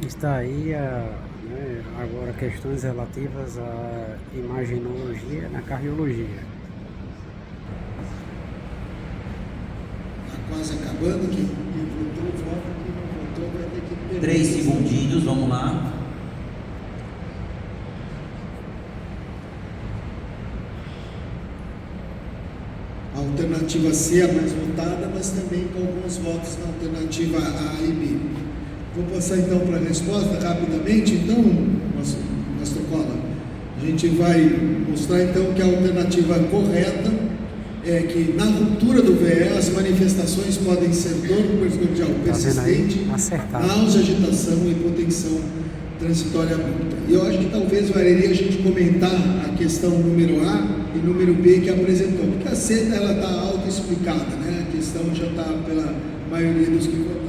Está aí agora questões relativas à imaginologia na cardiologia. Está quase acabando, quem votou, vota, quem não votou vai ter que perder. 3 segundinhos, vamos lá. A alternativa C é a mais votada, mas também com alguns votos na alternativa A e B. Vou passar então para a resposta rapidamente. Então, Pastor Cola, a gente vai mostrar então que a alternativa correta é que na ruptura do VE as manifestações podem ser dor primordial persistente, náusea, agitação e hipotensão transitória abrupta. E eu acho que talvez valeria a gente comentar a questão número A e número B que apresentou, porque a C ela está autoexplicada, né? A questão já está pela maioria dos que votaram.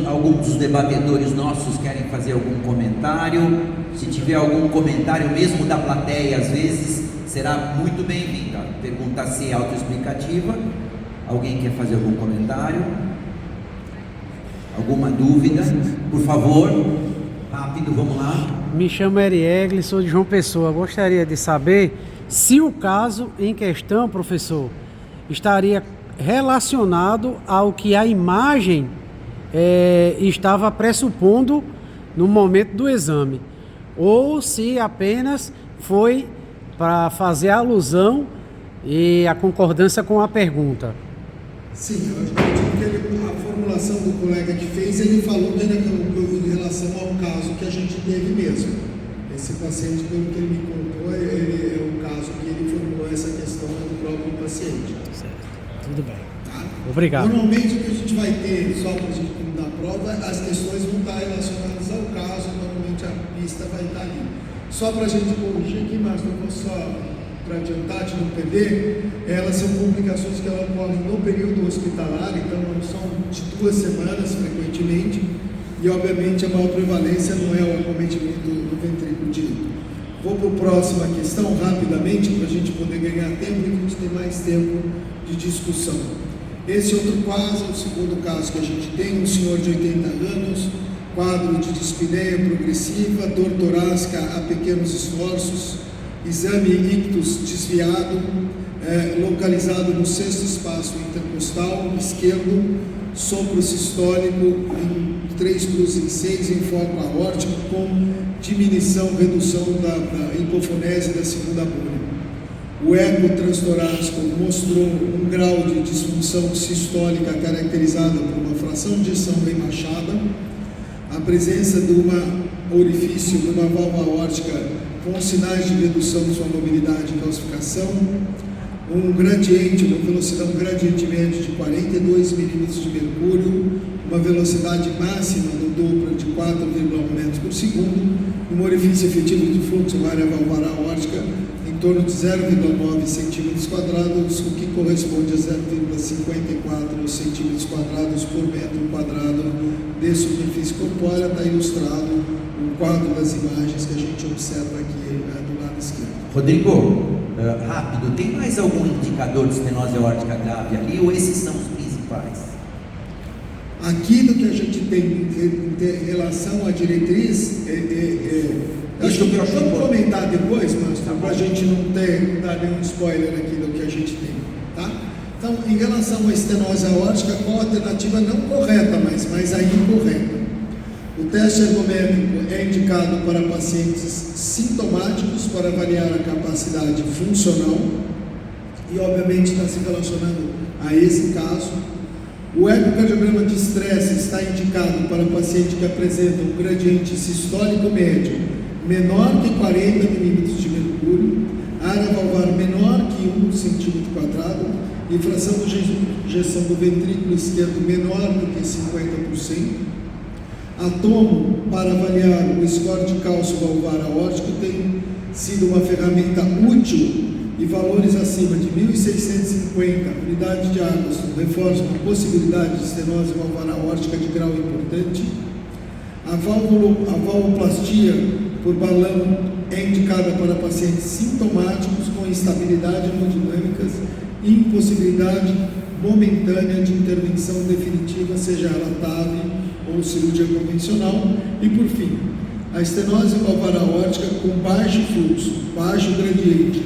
Alguns dos debatedores nossos querem fazer algum comentário. Se tiver algum comentário, mesmo da plateia, às vezes, será muito bem-vindo. A pergunta C é autoexplicativa. Alguém quer fazer algum comentário? Alguma dúvida? Por favor, rápido, vamos lá. Me chamo Eriegli, sou de João Pessoa. Gostaria de saber se o caso em questão, professor, estaria relacionado ao que a imagem estava pressupondo no momento do exame, ou se apenas foi para fazer a alusão e a concordância com a pergunta. Sim, eu acredito que a formulação do colega que fez, ele falou que era em relação ao caso que a gente teve mesmo. Esse paciente, pelo que ele me contou, é o caso que ele formulou essa questão do próprio paciente. Certo, tudo bem. Tá? Obrigado. Normalmente o que a gente vai ter, só para a gente dar prova, as questões vão estar relacionadas ao caso, normalmente a pista vai estar ali. Só para a gente corrigir aqui, mas eu vou só para adiantar, de não perder, elas são complicações que elas ocorrem no período hospitalar, então não são de 2 semanas frequentemente, e obviamente a maior prevalência não é o acometimento do ventrículo direito. Vou para a próxima questão rapidamente, para a gente poder ganhar tempo e a gente ter mais tempo de discussão. Esse outro caso, o segundo caso que a gente tem, um senhor de 80 anos, quadro de dispneia progressiva, dor torácica a pequenos esforços, exame ictus desviado, localizado no 6º espaço intercostal esquerdo, sopro sistólico em 3 cruz em 6 em foco aórtico com redução da hipofonese da segunda bolha. O eco transtorácico mostrou um grau de disfunção sistólica caracterizada por uma fração de ejeção remachada, a presença de um orifício de uma válvula aórtica com sinais de redução de sua mobilidade e calcificação, um gradiente, uma velocidade, um gradiente médio de 42 milímetros de mercúrio, uma velocidade máxima do Doppler de 4,1 metros por segundo, um orifício efetivo de fluxo na área valvar aórtica em torno de 0,9 centímetros quadrados, o que corresponde a 0,54 centímetros quadrados por metro quadrado de superfície corpórea. Está ilustrado o quadro das imagens que a gente observa aqui do lado esquerdo. Rodrigo, rápido, tem mais algum indicador de estenose aórtica grave ali ou esses são os principais? Aqui do que a gente tem em relação à diretriz, vamos comentar depois, mas para a gente não dar nenhum spoiler aqui do que a gente tem, tá? Então, em relação à estenose aórtica, qual a alternativa não correta, mas a incorreta? O teste ergométrico é indicado para pacientes sintomáticos para avaliar a capacidade funcional e, obviamente, está se relacionando a esse caso. O ecocardiograma de estresse está indicado para paciente que apresenta um gradiente sistólico médio menor que 40 milímetros de mercúrio, área valvar menor que 1 centímetro quadrado e fração de ejeção do ventrículo esquerdo menor do que 50%. A tomo para avaliar o score de cálcio valvar aórtico tem sido uma ferramenta útil e valores acima de 1.650 unidades de Armstrong reforçam a possibilidade de estenose valvar aórtica de grau importante. A valvuloplastia por balão é indicada para pacientes sintomáticos com instabilidade hemodinâmicas e impossibilidade momentânea de intervenção definitiva, seja ela TAV ou cirurgia convencional. E por fim, a estenose valvar aórtica com baixo fluxo, baixo gradiente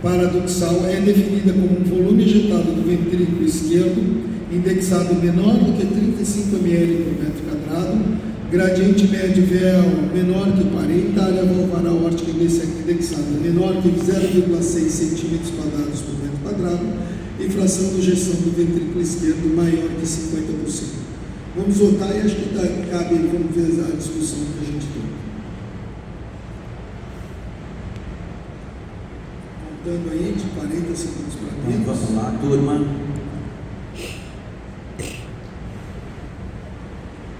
paradoxal é definida como um volume injetado do ventrículo esquerdo indexado menor do que 35 ml por metro quadrado, gradiente médio VL menor que 40, área valvar aórtica indexada menor que 0,6 centímetros quadrados por metro quadrado e fração de ejeção do ventrículo esquerdo maior que 50%. Vamos votar e acho que cabe, vamos ver a discussão que a gente tem. Contando aí de 40 segundos para dentro. Vamos lá, turma.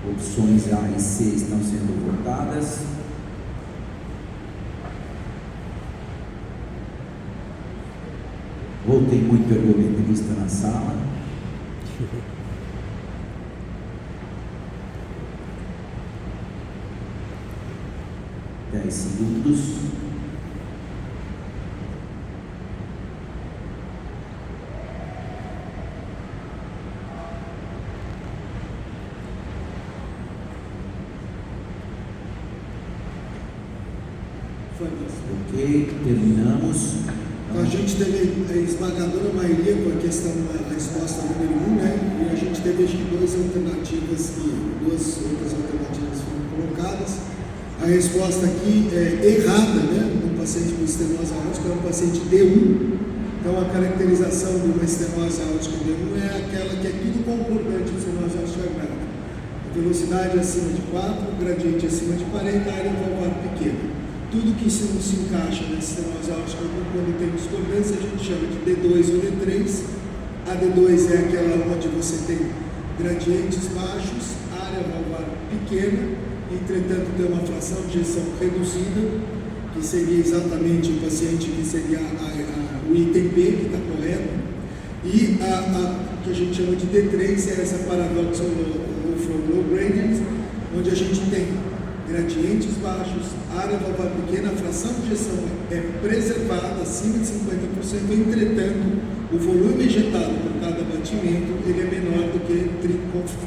Opções A e C estão sendo votadas. Tem muito ergometrista na sala. Dez segundos. Ok, terminamos. A gente teve a esmagadora maioria com a questão da resposta número 1, né? E a gente teve acho que duas outras alternativas foram colocadas. A resposta aqui é errada, né? No paciente com estenose aórtica é um paciente D1. Então a caracterização de uma estenose aórtica D1 é aquela que é tudo concordante com estenose aórtica grave. A velocidade acima de 4, gradiente acima de 40, área valvar pequena. Tudo que não se encaixa na estenose aórtica quando tem discordância, a gente chama de D2 ou D3. A D2 é aquela onde você tem gradientes baixos, área valvar pequena, entretanto tem uma fração de ejeção reduzida, que seria exatamente o paciente que seria o item B, que está correto. E a que a gente chama de D3 é essa paradoxal low gradient, onde a gente tem gradientes baixos, área valvar pequena, a fração de ejeção é preservada acima de 50%, entretanto, o volume injetado por cada batimento ele é menor do que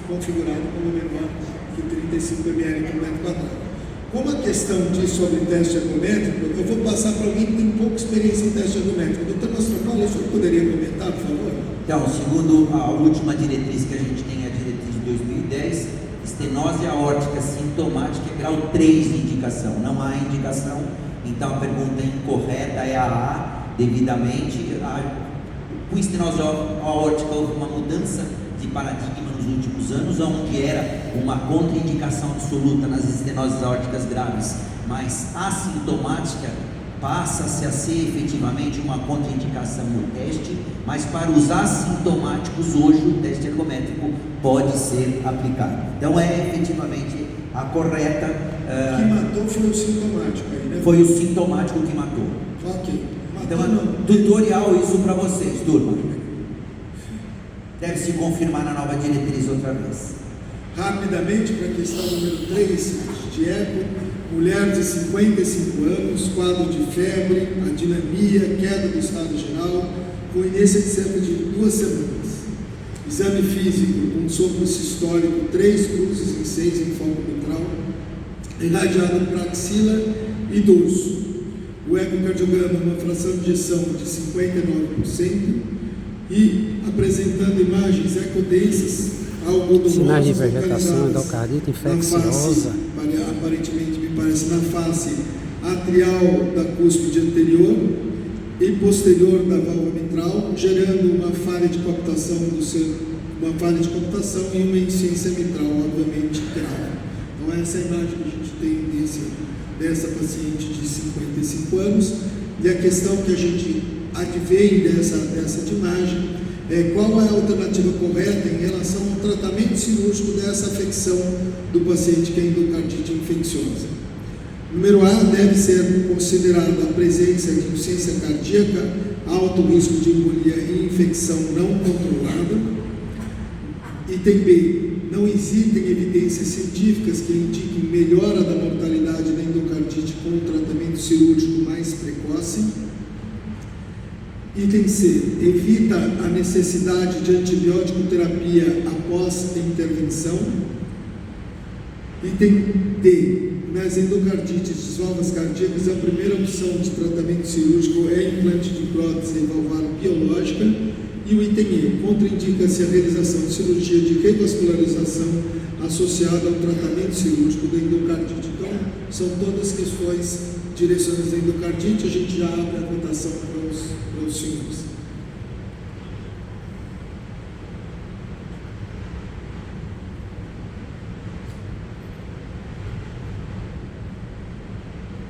configurado como menor que 35 ml por metro quadrado. Como a questão diz sobre teste ergométrico, eu vou passar para alguém que tem pouca experiência em teste ergométrico. Doutor Mastrocola, o senhor poderia comentar, por favor? Então, segundo a última diretriz que a gente tem, a diretriz de 2010, estenose aórtica sintomática é grau 3 de indicação, não há indicação, então a pergunta incorreta é a A, devidamente. Com estenose aórtica houve uma mudança de paradigma nos últimos anos, onde era uma contraindicação absoluta nas estenoses aórticas graves, mas assintomática passa-se a ser efetivamente uma contraindicação no teste, mas para os assintomáticos hoje o teste ergométrico pode ser aplicado. Então é efetivamente a correta. O que matou foi o sintomático aí, né? Foi o sintomático que matou. Ok. Então é tutorial isso para vocês, turma. Deve se confirmar na nova diretriz outra vez. Rapidamente para a questão número 3 de eco. Mulher de 55 anos, quadro de febre, adinamia, queda do estado geral, com inência de cerca de 2 semanas. Exame físico, um sopro sistólico, 3 cruzes em 6 em foco mitral, irradiado para axila e dorso. O ecocardiograma, uma fração de ejeção de 59% e apresentando imagens ecodensas, algodonosas, sinais de vegetação, endocardite infecciosa. Aparentemente me parece na face atrial da cúspide anterior e posterior da válvula mitral, gerando uma falha de captação e uma insuficiência mitral, obviamente grave. Então essa é a imagem que a gente tem dessa paciente de 55 anos, e a questão que a gente advém dessa imagem é qual é a alternativa correta em relação ao tratamento cirúrgico dessa afecção do paciente que é endocardite infecciosa. Número A, deve ser considerada a presença de insuficiência cardíaca, alto risco de embolia e infecção não controlada. Item B, não existem evidências científicas que indiquem melhora da mortalidade da endocardite com o tratamento cirúrgico mais precoce. Item C, evita a necessidade de antibiótico terapia após a intervenção. Item D. Nas endocardites valvas cardíacas, a primeira opção de tratamento cirúrgico é implante de prótese valvar biológica. E o item E. Contraindica-se a realização de cirurgia de revascularização associada ao tratamento cirúrgico da endocardite. Então, são todas questões direcionadas à endocardite. A gente já abre a votação para os senhores.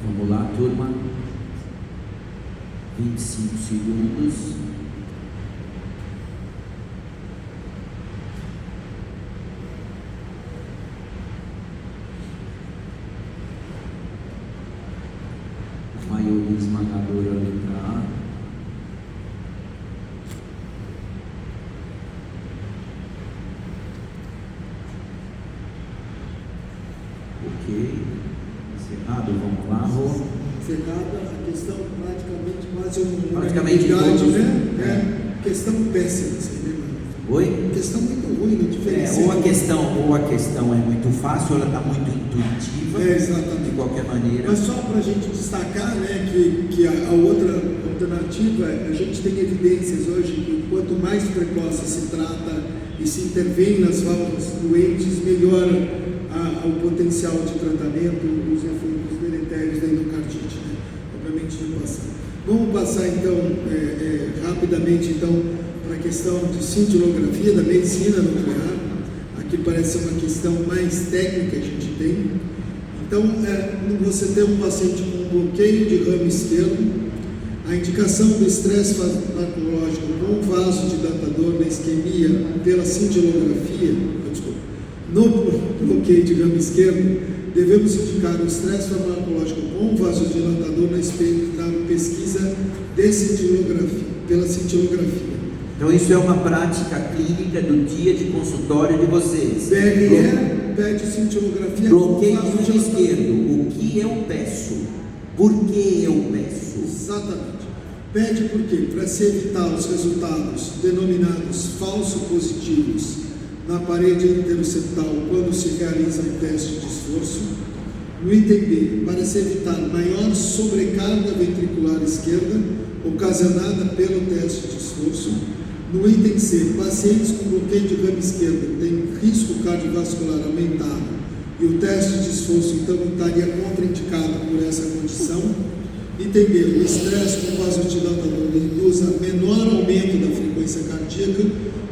Vamos lá, turma. 25 segundos. Maioria esmagadora, letra A. Ok. Encerrado, vamos lá, Rô. Encerrada a questão, praticamente quase uma Praticamente unanimidade, todos, né? Questão péssima, assim, né, mano? Oi? Questão muito ruim, não diferencia. Ou a questão é muito fácil, ou ela está muito intuitiva. Exatamente. De qualquer maneira. Mas só para a gente destacar, né, que a outra alternativa, a gente tem evidências hoje que quanto mais precoce se trata e se intervém nas válvulas doentes, melhora o potencial de tratamento, os efeitos deletérios da endocardite, né? Obviamente de passar. Vamos passar então rapidamente então para a questão de cintilografia da medicina nuclear. Aqui parece ser uma questão mais técnica que a gente tem. Então, você tem um paciente com bloqueio de ramo esquerdo, a indicação do estresse farmacológico com vasodilatador na isquemia pela cintilografia, no bloqueio de ramo esquerdo, devemos indicar o estresse farmacológico com vasodilatador na pesquisa de cintilografia, pela cintilografia. Então isso é uma prática clínica do dia de consultório de vocês. BRE pede cintilografia. Bloqueio do ramo esquerdo. O que eu peço? Por que eu peço? Exatamente. Pede por quê? Para se evitar os resultados denominados falso positivos na parede interoceptal quando se realiza o teste de esforço. No item B, para se evitar maior sobrecarga ventricular esquerda ocasionada pelo teste de esforço. No item C, pacientes com bloqueio de ramo esquerdo têm risco cardiovascular aumentado e o teste de esforço então estaria contraindicado por essa condição. Item B, o estresse com vasodilatador induz a menor aumento da frequência cardíaca,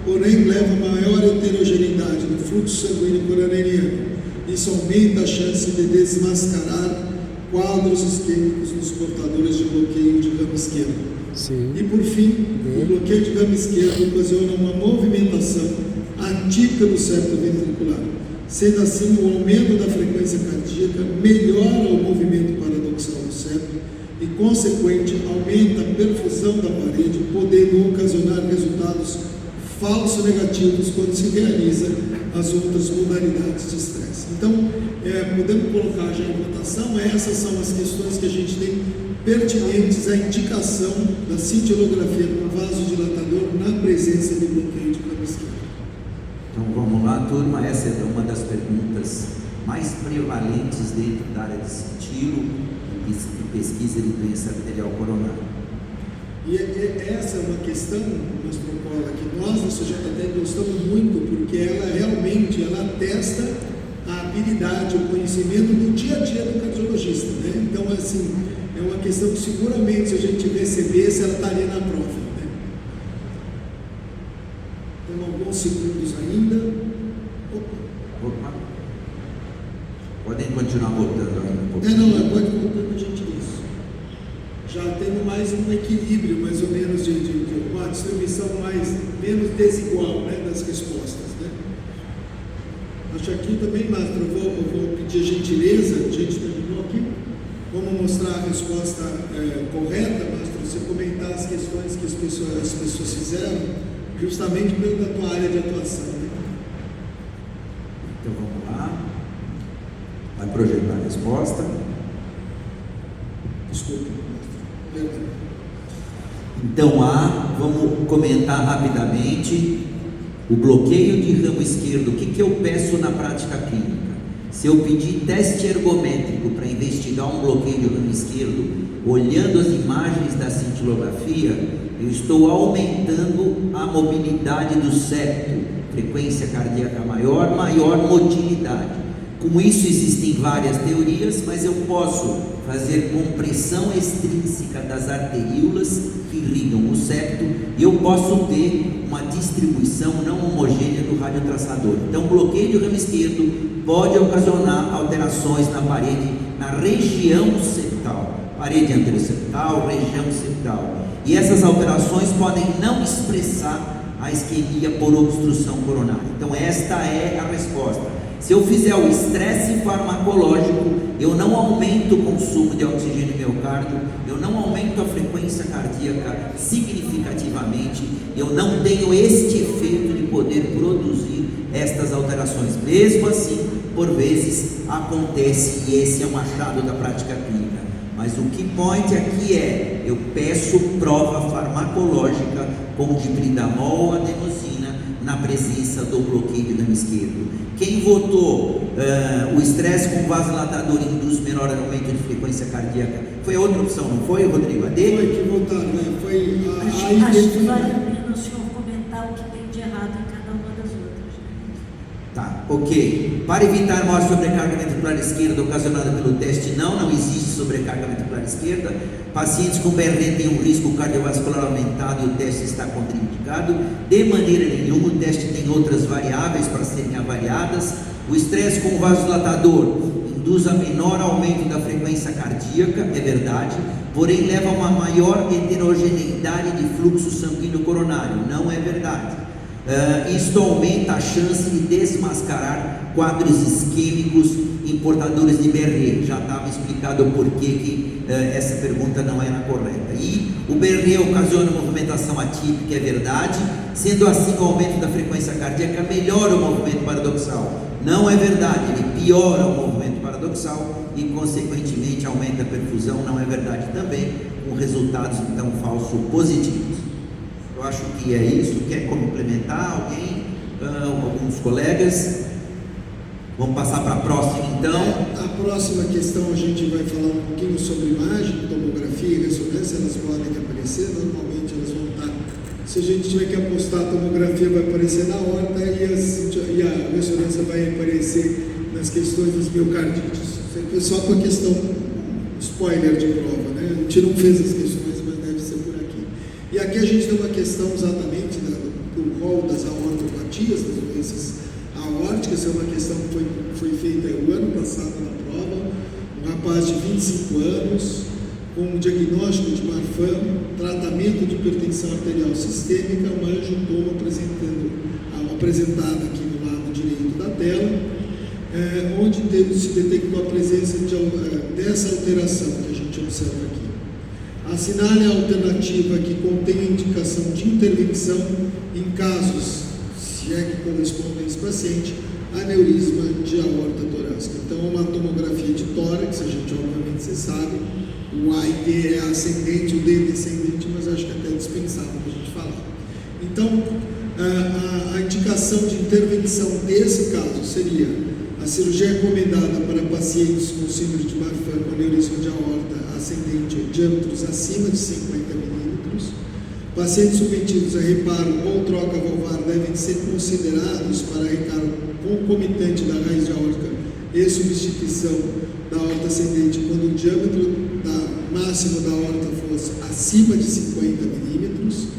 porém leva a maior heterogeneidade do fluxo sanguíneo coronariano. Isso aumenta a chance de desmascarar quadros isquêmicos nos portadores de bloqueio de ramo esquerdo. Sim. E por fim, o bloqueio de ramo esquerdo ocasiona uma movimentação atípica do septo ventricular. Sendo assim, o aumento da frequência cardíaca melhora o movimento paradoxal do septo e, consequente, aumenta a perfusão da parede, podendo ocasionar resultados falsos negativos quando se realiza as outras modalidades de estresse. Então, podemos colocar já em votação, essas são as questões que a gente tem pertinentes à indicação da cintilografia com vasodilatador na presença de bloqueio de ramo esquerdo. Então vamos lá, turma, essa é uma das perguntas mais prevalentes dentro da área de cintilo e pesquisa de doença arterial coronária. E essa é uma questão, Mastro Paula, que nós, no CJT, gostamos muito, porque ela realmente atesta a habilidade, o conhecimento do dia a dia do cardiologista, né? Então, assim, é uma questão que seguramente, se a gente recebesse, ela estaria na prova, né? Então, alguns segundos ainda. Opa. Podem continuar votando aí um pouquinho. Pode voltar com a gente nisso. Já temos mais um equilíbrio, mais ou menos, de uma distribuição menos desigual, né, das respostas, né? Acho que aqui também, Mastro, eu vou pedir a gentileza, a gente terminou aqui, vamos mostrar a resposta correta, Mastro, você comentar as questões que as pessoas fizeram, justamente pela tua área de atuação, né? Então vamos lá. Vai projetar a resposta. Desculpe, Mastro. Então vamos comentar rapidamente o bloqueio de ramo esquerdo. O que eu peço na prática clínica? Se eu pedir teste ergométrico para investigar um bloqueio do ramo esquerdo, olhando as imagens da cintilografia, eu estou aumentando a mobilidade do septo, frequência cardíaca maior, maior motilidade. Com isso existem várias teorias, mas eu posso fazer compressão extrínseca das arteríolas que irrigam o septo, e eu posso ter uma distribuição não homogênea do radiotraçador. Então, bloqueio do ramo esquerdo pode ocasionar alterações na parede, na região septal, parede anteroseptal, região septal. E essas alterações podem não expressar a isquemia por obstrução coronária. Então, esta é a resposta. Se eu fizer o estresse farmacológico, eu não aumento o consumo de oxigênio miocárdio, eu não aumento a frequência cardíaca significativamente, eu não tenho este efeito de poder produzir estas alterações. Mesmo assim, por vezes acontece, e esse é um achado da prática clínica. Mas o key point aqui é, eu peço prova farmacológica com dipridamol ou adenosina na presença do bloqueio do ramo esquerdo. Quem votou o estresse com vasodilatador induz menor aumento de frequência cardíaca? Foi a outra opção, não foi, Rodrigo? A D? Foi que votaram, né? Foi Acho que vale a pena o senhor comentar o que tem de errado em cada uma das outras. Tá, ok. Para evitar maior sobrecarga ventricular esquerda ocasionada pelo teste, não existe sobrecarga ventricular esquerda. Pacientes com BRD têm um risco cardiovascular aumentado e o teste está contraindicado. De maneira nenhuma, o teste tem outras variáveis para serem avaliadas. O estresse com vasodilatador induz a menor aumento da frequência cardíaca, é verdade, porém leva a uma maior heterogeneidade de fluxo sanguíneo coronário, não é verdade. Isto aumenta a chance de desmascarar quadros isquêmicos em portadores de BRE. Já estava explicado o porquê que essa pergunta não era correta. E o BRE ocasiona movimentação atípica, é verdade. Sendo assim, o aumento da frequência cardíaca melhora o movimento paradoxal. Não é verdade, ele piora o movimento paradoxal e, consequentemente, aumenta a perfusão. Não é verdade também, com resultados então falsos positivos. Eu acho que é isso. Quer complementar alguém? Alguns colegas? Vamos passar para a próxima então. A próxima questão a gente vai falar um pouquinho sobre imagem, tomografia e ressonância. Elas podem aparecer, normalmente elas vão estar. Se a gente tiver que apostar, a tomografia vai aparecer na horta e a ressonância vai aparecer nas questões dos miocardites. Só com a questão spoiler de prova, né? A gente não fez as questões, mas deve ser por aqui. E aqui a gente tem uma questão exatamente do rol das aortopatias, das doenças aórticas. É uma questão que foi feita o ano passado na prova. Um rapaz de 25 anos, com um diagnóstico de Marfan, tratamento de hipertensão arterial sistêmica, um angiotoma apresentado aqui no lado direito da tela, onde se detectou a presença dessa alteração que a gente observa aqui. Assinale a alternativa que contém a indicação de intervenção em casos, se é que corresponde a esse paciente, aneurisma de aorta torácica. Então, uma tomografia de tórax, a gente obviamente sabe, o A e D é ascendente, o D é descendente, mas acho que até é dispensável para a gente falar. Então, a indicação de intervenção desse caso seria a cirurgia recomendada para pacientes com síndrome de Marfan com aneurisma de aorta ascendente ou diâmetros acima de 50 milímetros. Pacientes submetidos a reparo ou troca valvar devem ser considerados para reparo concomitante da raiz de aorta e substituição da aorta ascendente quando o diâmetro máximo da aorta fosse acima de 50 milímetros.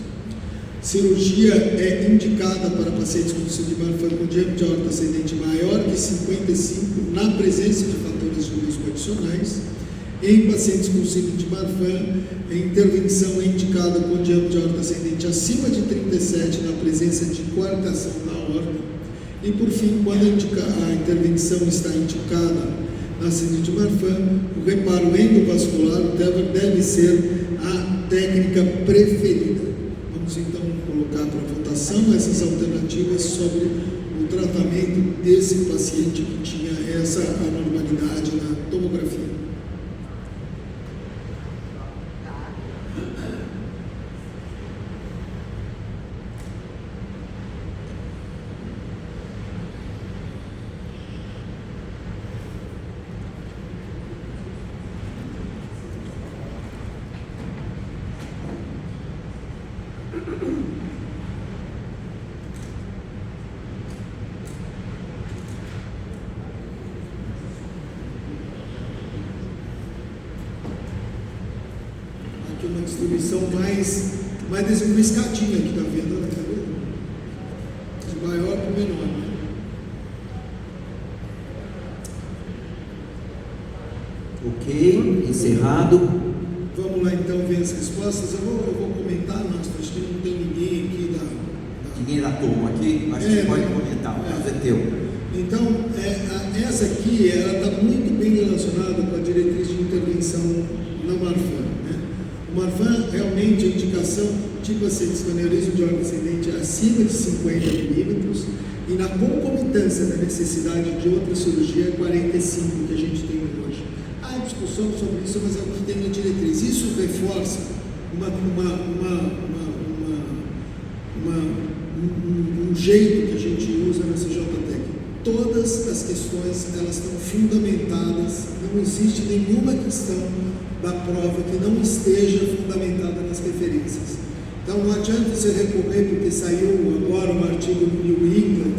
Cirurgia é indicada para pacientes com síndrome de Marfan com diâmetro de aorta ascendente maior que 55 na presença de fatores de risco adicionais. Em pacientes com síndrome de Marfan, a intervenção é indicada com diâmetro de aorta ascendente acima de 37 na presença de coartação da aorta. E por fim, quando a intervenção está indicada na síndrome de Marfan, o reparo endovascular deve ser a técnica preferida. Vamos então colocar para votação essas alternativas sobre o tratamento desse paciente que tinha essa anormalidade na tomografia. Aqui uma distribuição mais desse uma escadinha que está vendo, né? De maior para o menor, né? Ok, encerrado. Vamos lá então ver as respostas. Eu vou comentar, mas acho que não tem ninguém aqui Ninguém da turma aqui, mas você pode comentar, o caso é teu. Então, essa aqui, ela está muito bem relacionada com a diretriz de intervenção na Marfan, né? O Marfan, realmente, a indicação tipo assim, aneurisma de órgão ascendente acima de 50 milímetros e na concomitância da necessidade de outra cirurgia é 45 que a gente tem hoje. Há discussão sobre isso, mas é o que tem na diretriz. Isso reforça um jeito que a gente usa na CJTEC. Todas as questões, elas estão fundamentadas, não existe nenhuma questão da prova que não esteja fundamentada nas referências. Então não adianta você recorrer porque saiu agora um artigo no New England.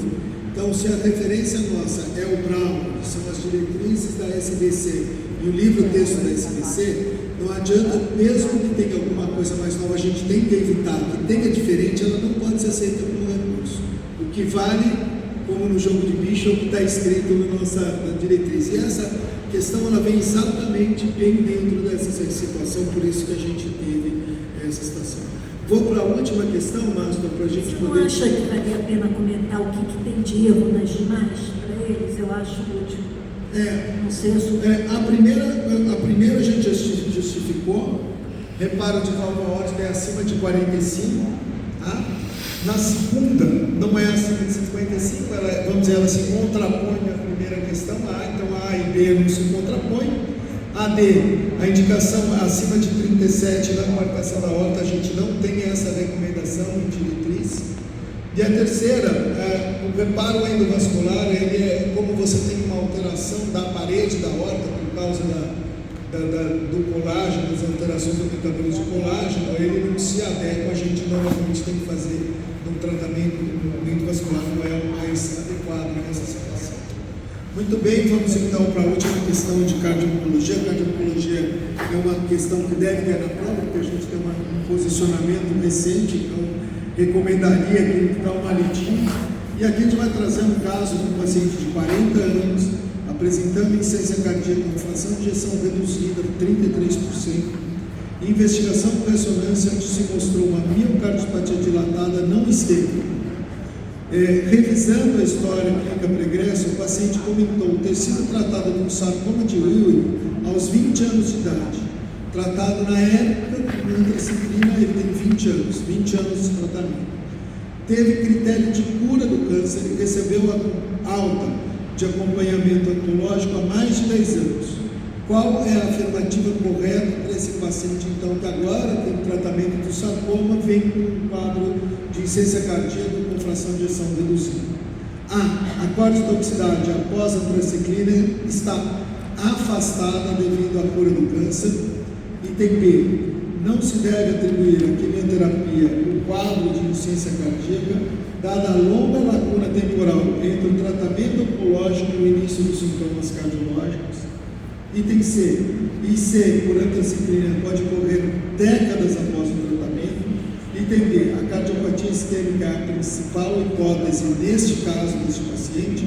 Então se a referência nossa é o Brown, que são as diretrizes da SBC, e o livro texto da SBC, não adianta, mesmo que tenha alguma coisa mais nova, a gente tem que evitar que tenha diferente, ela não pode ser aceita como recurso. O que vale, como no jogo de bicho, é o que está escrito na diretriz. E essa questão, ela vem exatamente bem dentro dessa situação, por isso que a gente teve essa situação. Vou para a última questão, Márcio, para a gente Você poder... não acha que valia a pena comentar o que tem de erro nas demais para eles? Eu acho útil. Não sei a primeira a gente justificou, reparo de válvula aórtica é acima de 45, tá? Na segunda, não é acima de 55, vamos dizer, ela se contrapõe à primeira questão, então A e B não se contrapõem. A D, a indicação acima de 37 na marcação da aorta, a gente não tem essa recomendação em diretriz. E a terceira, o reparo endovascular, ele é como você tem uma alteração da parede da aorta por causa do colágeno, das alterações do metabolismo de colágeno, ele não se adequa, a gente normalmente tem que fazer um tratamento endovascular, não é o mais adequado nessa situação. Muito bem, vamos então para a última questão de cardiologia. Cardiologia é uma questão que deve ter na prova, porque a gente tem um posicionamento recente, então recomendaria que dá uma lidinha. E aqui a gente vai trazer um caso de um paciente de 40 anos, apresentando insuficiência cardíaca com fração de ejeção reduzida de 33%. Investigação com ressonância onde se mostrou uma miocardiopatia dilatada não isquêmica. Revisando a história clínica pregressa, o paciente comentou ter sido tratado com sarcoma de Ewing aos 20 anos de idade. Tratado na época com antraciclina, ele tem 20 anos de tratamento. Teve critério de cura do câncer e recebeu a alta de acompanhamento oncológico há mais de 10 anos. Qual é a afirmativa correta para esse paciente, então, que agora tem tratamento do sarcoma, vem com um quadro de insuficiência cardíaca com fração de ejeção reduzida? A cardiotoxicidade após a antraciclina está afastada devido à cura do câncer. Item B, não se deve atribuir à quimioterapia o quadro de insuficiência cardíaca, dada a longa lacuna temporal entre o tratamento oncológico e o início dos sintomas cardiológicos. Item C, IC por antraciclina pode ocorrer décadas após o tratamento. Item D, a cardiopatia isquêmica é a principal hipótese neste caso, deste paciente.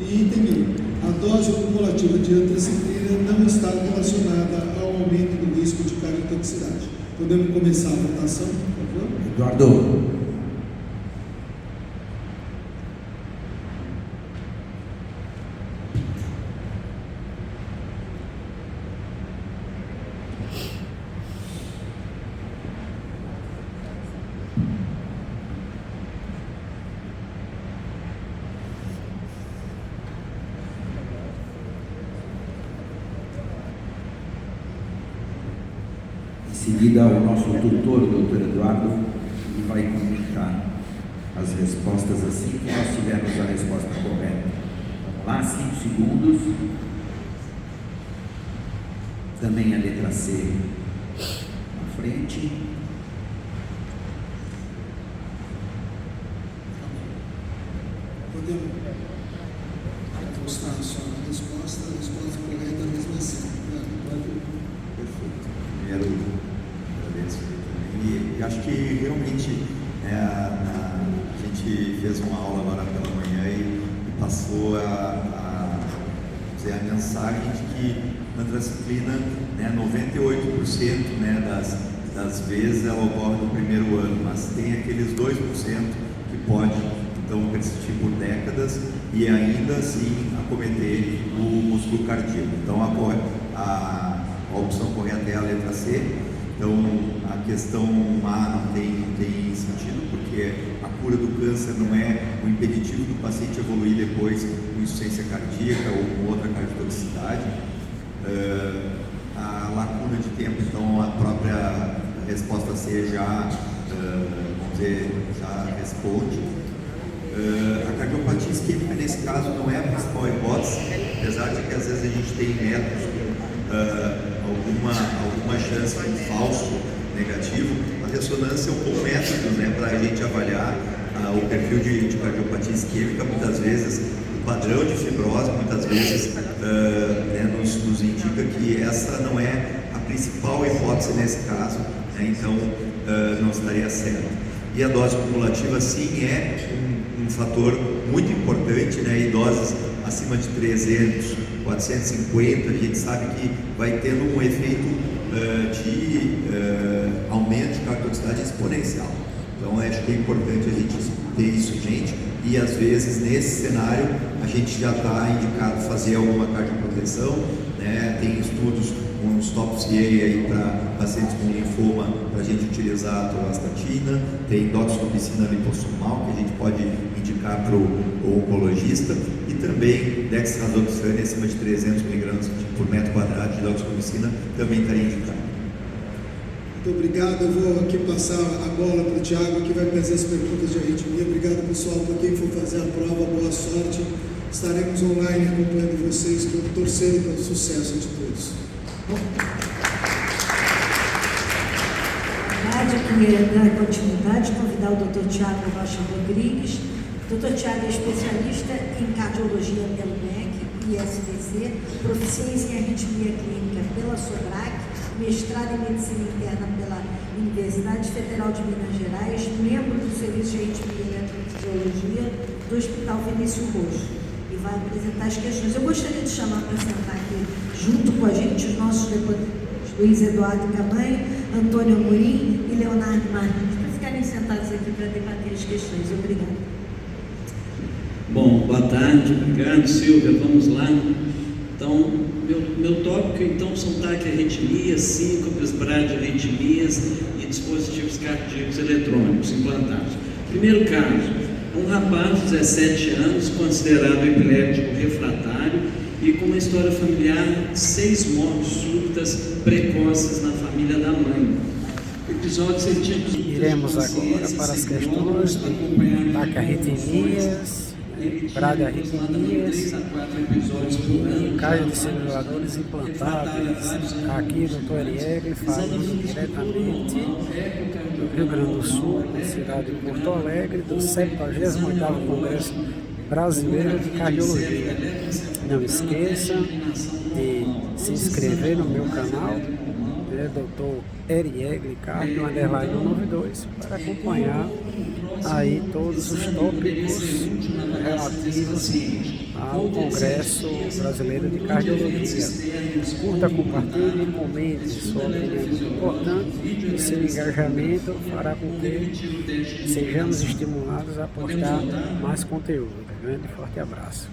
E item E, a dose cumulativa de antraciclina não está relacionada ao aumento do risco de cardiotoxicidade. Podemos começar a votação, por favor? Eduardo. Em seguida, o nosso tutor, o doutor Eduardo, ele vai comentar as respostas assim que nós tivermos a resposta correta. Vamos lá, 5 segundos. Também a letra C na frente. Entendeu? Então está a sua resposta correta mesmo assim. Perfeito. Primeiro, agradeço também. E acho que realmente a gente fez uma aula agora pela manhã e passou a mensagem de que na disciplina, 98% das vezes ela ocorre no primeiro ano, mas tem aqueles 2% que pode então persistir por décadas e ainda assim acometer o músculo cardíaco. Então a opção correta é a letra C. Então a questão A não tem sentido, porque a cura do câncer não é o impeditivo do paciente evoluir depois com insuficiência cardíaca ou com outra cardiotoxicidade. A lacuna de tempo, então a própria resposta C já responde. A cardiopatia isquêmica nesse caso não é a principal hipótese, apesar de que às vezes a gente tem métodos alguma chance de um falso negativo. A ressonância é um bom método para a gente avaliar o perfil de cardiopatia isquêmica. Muitas vezes o padrão de fibrose muitas vezes nos indica que essa não é a principal hipótese nesse caso, então não estaria certo. E a dose cumulativa sim é um fator muito importante, em doses acima de 300, 450, a gente sabe que vai tendo um efeito de aumento de cardiotoxicidade exponencial. Então acho que é importante a gente ter isso em mente, e às vezes nesse cenário a gente já está indicado fazer alguma cardioproteção, tem estudos com stop-CA aí para pacientes com linfoma, para a gente utilizar a atorvastatina, tem doxorubicina lipossomal que a gente pode indicar para o oncologista, e também dexrazoxane acima de 300 mg por metro quadrado de doxorubicina também estaria indicado. Muito obrigado. Eu vou aqui passar a bola para o Thiago, que vai fazer as perguntas de arritmia. Obrigado, pessoal, para quem for fazer a prova, boa sorte. Estaremos online acompanhando vocês, torcendo pelo sucesso de todos. Aqui na continuidade, convidar o Dr. Thiago Rocha Rodrigues. Dr. Thiago é especialista em cardiologia pelo MEC e STC, proficiência em arritmia clínica pela SOBRAC, mestrado em medicina interna pela Universidade Federal de Minas Gerais, membro do Serviço de Arritmia e Eletrofisiologia do Hospital Vinícius Roxo, e vai apresentar as questões. Eu gostaria de chamar para sentar aqui junto com a gente os nossos deputados Luiz Eduardo Camanho, Antônio Amorim e Leonardo Martins, para ficarem sentados aqui para debater as questões. Obrigada. Bom, boa tarde, obrigado, Silvia, vamos lá. Então, meu tópico então são taquiarritmias, síncopes, bradiarritmias e dispositivos cardíacos eletrônicos implantados. Primeiro caso, um rapaz de 17 anos, considerado epiléptico refratário e com uma história familiar de 6 mortes súbitas precoces na família da mãe. Episódios ele tinha... Iremos agora para as questões de taquiarritmias, bradiarritmias e cardiodesfibriladores implantados. Aqui o Dr. Eriegli falando diretamente do Rio Grande do Sul, na cidade de Porto Alegre, do 78º Congresso Brasileiro de Cardiologia. Não esqueça de se inscrever no meu canal, Dr. Eriegli Cardio _92, para acompanhar aí todos os tópicos relativos ao Congresso Brasileiro de Cardiologia. Curta, compartilhe e comente. Sua opinião é muito importante e seu engajamento fará com que sejamos estimulados a postar mais conteúdo. Grande e forte abraço.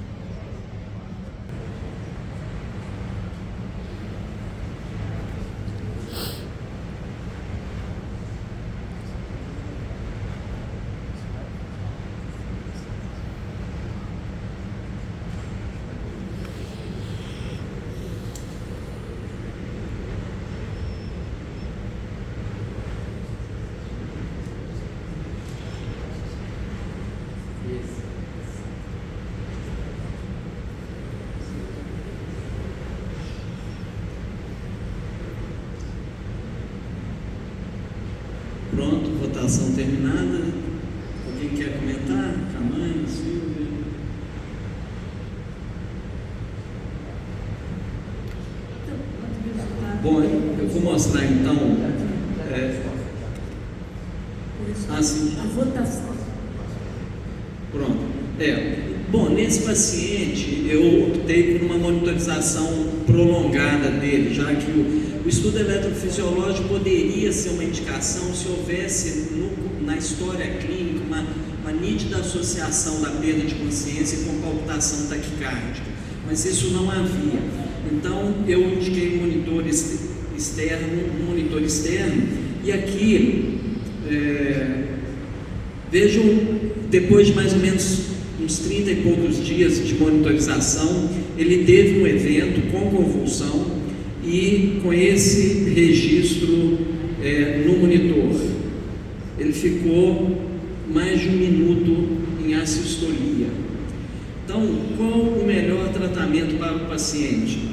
Pronto, votação terminada. Alguém quer comentar? Camanho, Silvia? vou mostrar então. Assim. A votação. Pronto. Bom, nesse paciente eu optei por uma monitorização prolongada dele, já que o estudo eletrofisiológico poderia ser uma indicação se houvesse na história clínica uma nítida associação da perda de consciência com palpitação taquicárdica, mas isso não havia. Então eu indiquei um monitor externo, e aqui vejam, depois de mais ou menos uns 30 e poucos dias de monitorização, ele teve um evento com convulsão e com esse registro no monitor. Ele ficou mais de 1 minuto em assistolia. Então, qual o melhor tratamento para o paciente?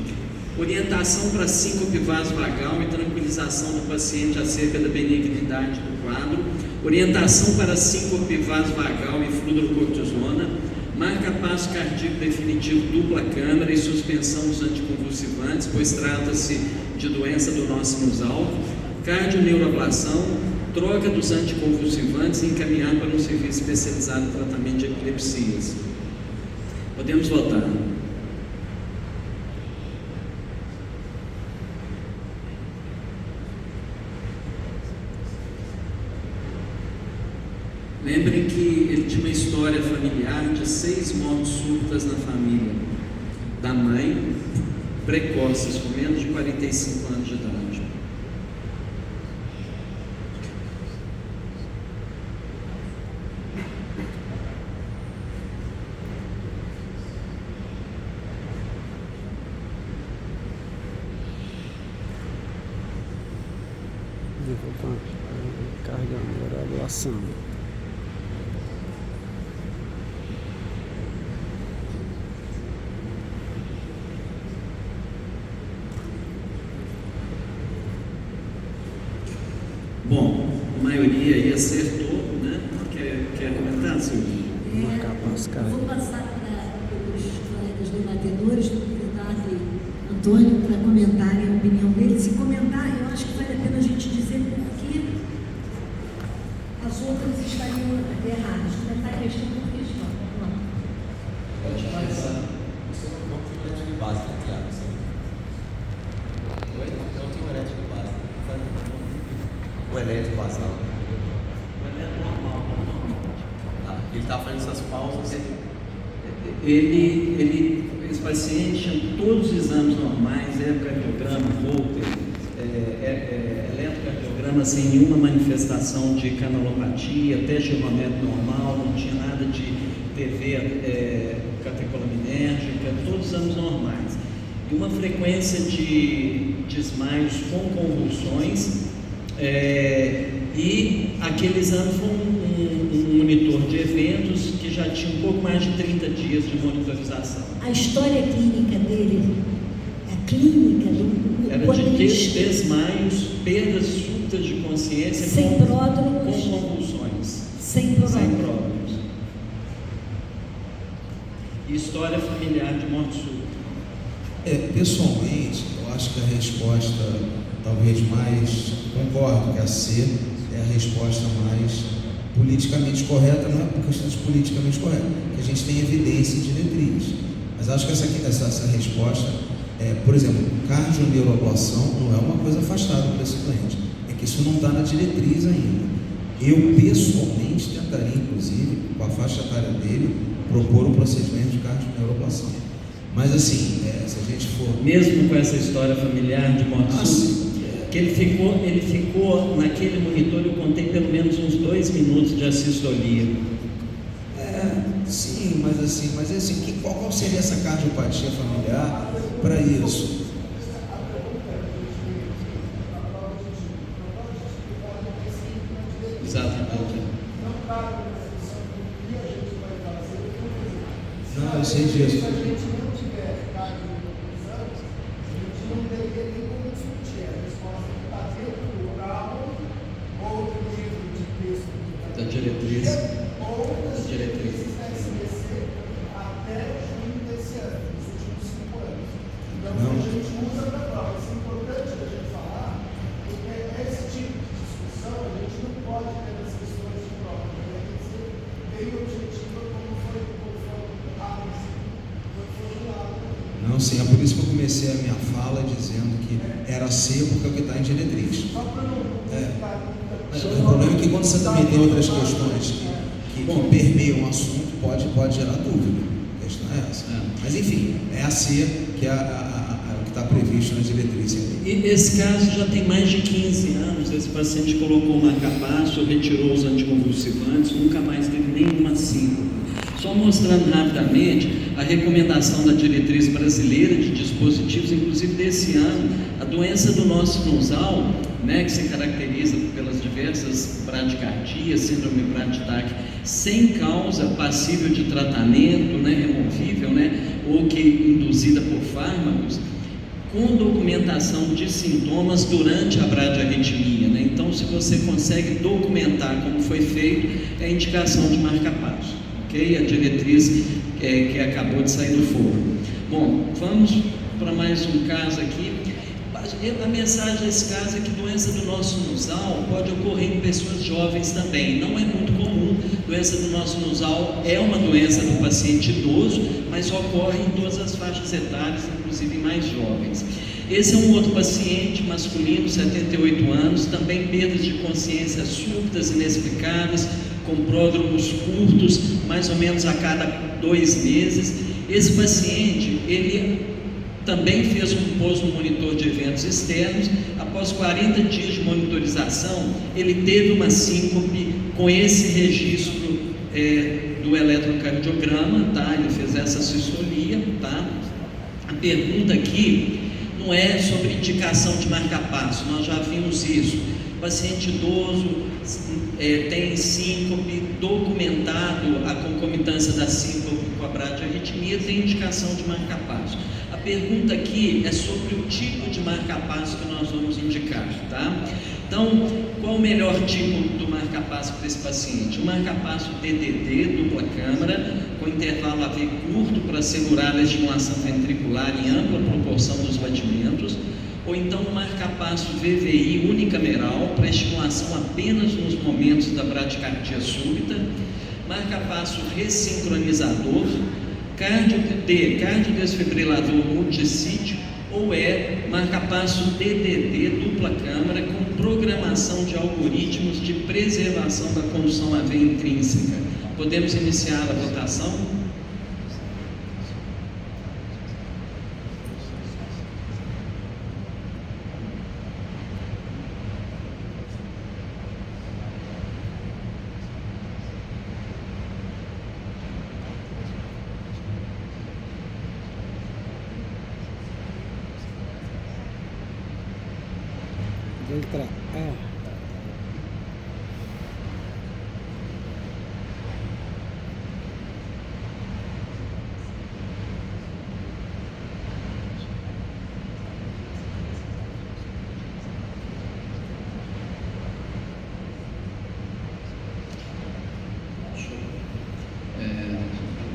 Orientação para síncope vasovagal e tranquilização do paciente acerca da benignidade do quadro, orientação para síncope vasovagal e fludrocortisona, marca-passo cardíaco definitivo dupla câmara e suspensão dos anticonvulsivantes, pois trata-se de doença do nó sinusal, cardioneuroablação, troca dos anticonvulsivantes e encaminhar para um serviço especializado em tratamento de epilepsias. Podemos votar. Lembrem que ele tinha uma história familiar de 6 mortes súbitas na família, da mãe, precoces, com menos de 45 anos de idade. Cardioneuroablação. Bom, a maioria aí acertou, né? Quer comentar, Silvio? Vou passar para os colegas debatedores, o deputado Antônio, para comentarem a opinião deles. Se comentar, eu acho que vale a pena a gente dizer por que as outras estariam erradas. Comentar questão por questão. Pode começar. Você não tem o elétrico base, né, Tiago? Não tem o elétrico base. O elétrico basal. Ele está fazendo essas pausas. Esse paciente tinha todos os exames normais, ecocardiograma, Holter, eletrocardiograma sem nenhuma manifestação de canalopatia, teste de romero normal, não tinha nada de TV catecolamínérgica, todos os exames normais. E uma frequência de desmaios com convulsões, e aquele exame foi um monitor de eventos que já tinha um pouco mais de 30 dias de monitorização. A história clínica dele, a clínica do... Era de desmaios, perdas súbitas de consciência sem com pródromos, convulsões. Sem pródromos. E história familiar de morte súbita. Pessoalmente, eu acho que a resposta talvez mais, concordo que a C é a resposta mais politicamente correta, não é por questão de politicamente correta, que a gente tem evidência e diretriz. Mas acho que essa resposta, por exemplo, cardioneuroablação não é uma coisa afastada para esse doente, é que isso não está na diretriz ainda. Eu pessoalmente tentaria, inclusive, com a faixa etária dele, propor um procedimento de cardioneuroablação. Mas assim, se a gente for... Mesmo com essa história familiar de morte súbita, que ele ficou naquele monitor, eu contei pelo menos uns 2 minutos de assistolia. Sim, mas assim, qual seria essa cardiopatia familiar para isso? Exatamente. Não, eu sei disso. Da diretriz. Então, assim, é por isso que eu comecei a minha fala dizendo que era C porque é o que está em diretriz. O problema é que quando você também tem outras questões que permeiam o assunto, pode gerar dúvida. A questão é essa. Mas, enfim, é a C que é o que está previsto nas diretrizes. E esse caso já tem mais de 15 anos. Esse paciente colocou o marca-passo, retirou os anticonvulsivantes, nunca mais teve nenhuma síncope. Só mostrando rapidamente a recomendação da diretriz brasileira de dispositivos, inclusive desse ano, a doença do nosso sinusal, né, que se caracteriza pelas diversas bradicardias, síndrome braditáquica, sem causa passível de tratamento, né, removível, né, ou que induzida por fármacos, com documentação de sintomas durante a bradiarritmia, né? Então, se você consegue documentar como foi feito, é a indicação de marca-passo, ok? A diretriz que acabou de sair do forno. Bom, vamos para mais um caso aqui. A mensagem desse caso é que doença do nosso sinusal pode ocorrer em pessoas jovens também. Não é muito comum. Doença do nosso sinusal é uma doença do paciente idoso, mas ocorre em todas as faixas etárias, inclusive mais jovens. Esse é um outro paciente masculino, 78 anos, também perdas de consciência súbitas, inexplicáveis, com pródromos curtos, mais ou menos a cada 2 meses. Esse paciente, ele também fez pôs no monitor de eventos externos. Após 40 dias de monitorização, ele teve uma síncope com esse registro do eletrocardiograma, tá? Ele fez essa sistolia, tá? A pergunta aqui não é sobre indicação de marca-passo, nós já vimos isso. O paciente idoso tem síncope, documentado a concomitância da síncope com a bradiarritmia, tem indicação de marca-passo. A pergunta aqui é sobre o tipo de marca-passo que nós vamos indicar, tá? Então, qual o melhor tipo do marca-passo para esse paciente? O marca-passo DDD, dupla câmara, com intervalo AV curto para assegurar a estimulação ventricular em ampla proporção dos batimentos, ou então o marca-passo VVI unicameral para estimulação apenas nos momentos da bradicardia súbita, marca-passo ressincronizador, cardiodesfibrilador multissítio, ou marca-passo DDD dupla câmara com programação de algoritmos de preservação da condução AV intrínseca. Podemos iniciar a votação?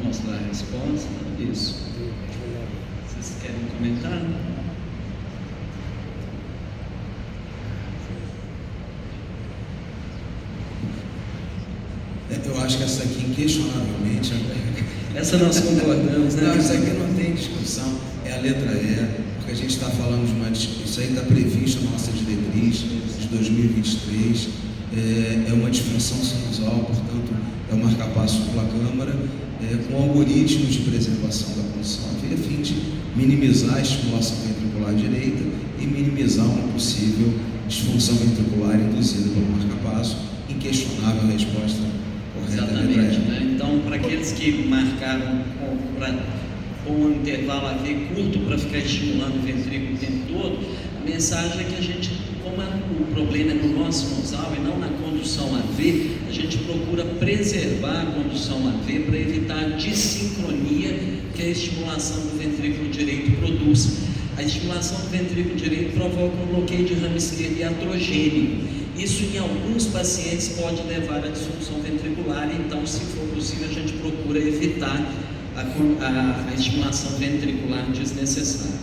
Mostrar a resposta. Isso. Vocês querem comentar? Eu acho que essa aqui, inquestionavelmente, essa nós concordamos, né? Não, isso aqui não tem discussão, é a letra E, porque a gente está falando de uma. Isso aí está previsto na nossa diretriz de 2023, é uma disfunção sinusal, portanto, é um marca-passo dupla câmara, com algoritmos de preservação da condição AV, a fim de minimizar a estimulação ventricular direita e minimizar uma possível disfunção ventricular induzida pelo marca-passo. Inquestionável a resposta correta. Exatamente, né? Então, para aqueles que marcaram com um intervalo AV curto para ficar estimulando o ventrículo o tempo todo, a mensagem é que a gente, como o problema é no nosso sinusal e não na condução AV, a gente procura preservar a condução AV para evitar a dissincronia que a estimulação do ventrículo direito produz. A estimulação do ventrículo direito provoca um bloqueio de ramo esquerdo iatrogênico. Isso em alguns pacientes pode levar à disfunção ventricular, então, se for possível, a gente procura evitar a estimulação ventricular desnecessária.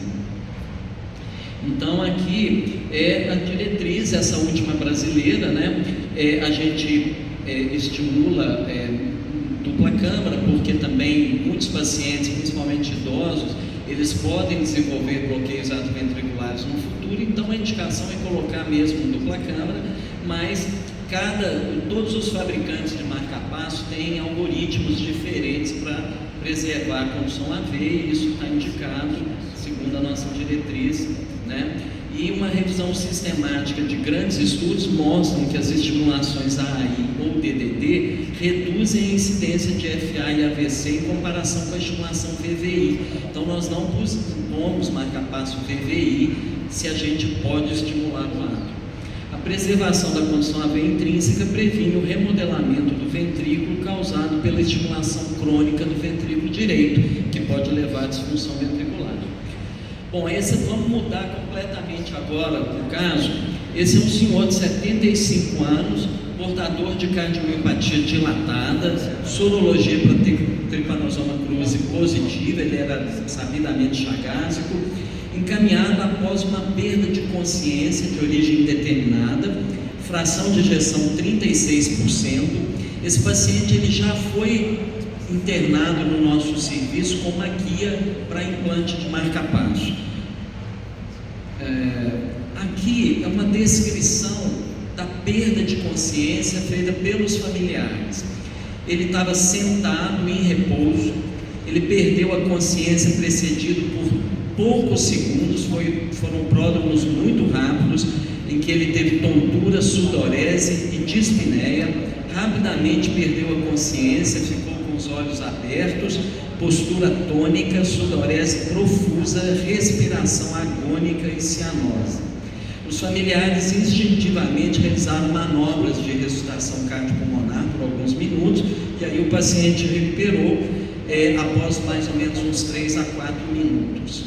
Então, aqui é a diretriz, essa última brasileira, né? A gente estimula dupla câmara, porque também muitos pacientes, principalmente idosos, eles podem desenvolver bloqueios atrioventriculares no futuro, então a indicação é colocar mesmo dupla câmara, mas todos os fabricantes de marca-passo têm algoritmos diferentes para preservar a condução AV, e isso está indicado, segundo a nossa diretriz, né? E uma revisão sistemática de grandes estudos mostram que as estimulações AI ou DDD reduzem a incidência de FA e AVC em comparação com a estimulação VVI. Então nós não pomos marca-passo VVI se a gente pode estimular o ato. A preservação da condição AV intrínseca previne o remodelamento do ventrículo causado pela estimulação crônica do ventrículo direito, que pode levar à disfunção ventricular. Bom, vamos mudar completamente agora o caso. Esse é um senhor de 75 anos, portador de cardiomiopatia dilatada, sorologia para tripanosoma cruzi positiva, ele era sabidamente chagásico, encaminhado após uma perda de consciência de origem indeterminada, fração de ejeção 36%. Esse paciente ele já foi internado no nosso serviço com uma guia para implante de marca-passo. Aqui é uma descrição da perda de consciência feita pelos familiares. Ele estava sentado em repouso, ele perdeu a consciência precedido por poucos segundos, foram pródromos muito rápidos, em que ele teve tontura, sudorese e dispneia, rapidamente perdeu a consciência, ficou com os olhos abertos, postura tônica, sudorese profusa, respiração agônica e cianose. Os familiares instintivamente realizaram manobras de ressuscitação cardiopulmonar por alguns minutos, e aí o paciente recuperou após mais ou menos uns 3 a 4 minutos.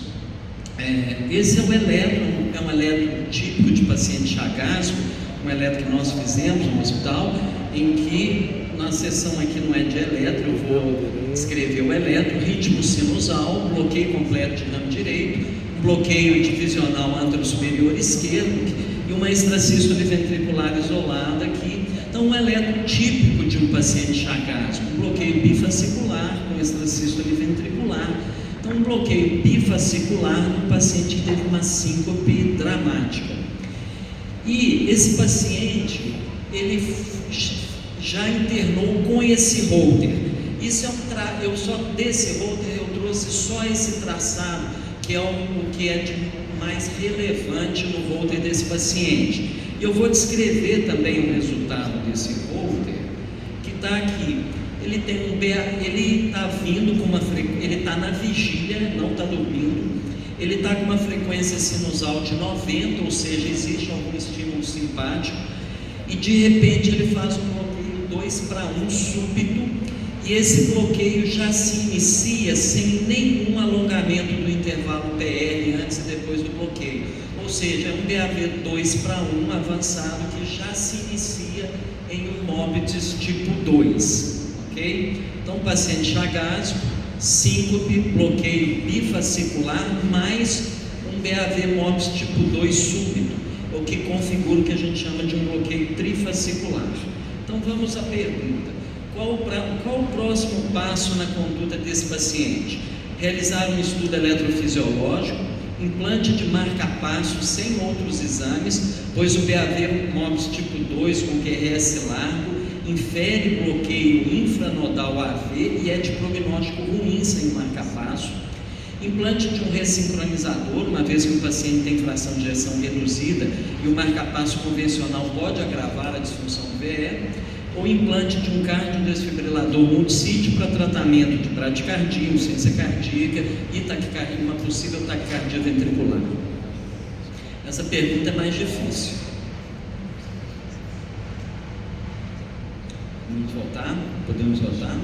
Esse é um eletro típico de paciente chagásico, um eletro que nós fizemos no hospital, em que na sessão aqui não é de eletro, eu vou descrever o eletro: ritmo sinusal, bloqueio completo de ramo direito, bloqueio divisional anterosuperior esquerdo e uma extrasístole ventricular isolada aqui. Então, um eletro típico de um paciente chagásico, um bloqueio bifascicular com extrasístole ventricular. Então, um bloqueio bifascicular num paciente que teve uma síncope dramática. E esse paciente, ele já internou com esse holter. Isso eu só desse holter eu trouxe só esse traçado, que é o que é de mais relevante no holter desse paciente. E eu vou descrever também o resultado desse holter, que está aqui. Ele tem ele está vindo com ele está na vigília, não está dormindo. Ele está com uma frequência sinusal de 90, ou seja, existe algum estímulo simpático, e de repente ele faz um bloqueio 2:1 súbito, e esse bloqueio já se inicia sem nenhum alongamento do intervalo PR antes e depois do bloqueio, ou seja, é um BAV 2:1 avançado que já se inicia em um MOBITS tipo 2, ok? Então, paciente chagásico, síncope, bloqueio bifascicular, mais um BAV MOBITS tipo 2 súbito, o que configura o que a gente chama de um bloqueio trifascicular. Então, vamos à pergunta: qual o próximo passo na conduta desse paciente? Realizar um estudo eletrofisiológico, implante de marca-passo sem outros exames, pois o BAV MOBITS tipo 2 com QRS largo infere bloqueio infranodal AV e é de prognóstico ruim sem marca-passo. Implante de um ressincronizador, uma vez que o paciente tem fração de ejeção reduzida e o marca-passo convencional pode agravar a disfunção VE, ou implante de um cardiodesfibrilador multissítio para tratamento de bradicardia, insuficiência cardíaca e taquicardia, uma possível taquicardia ventricular. Essa pergunta é mais difícil. Vamos voltar? Podemos voltar?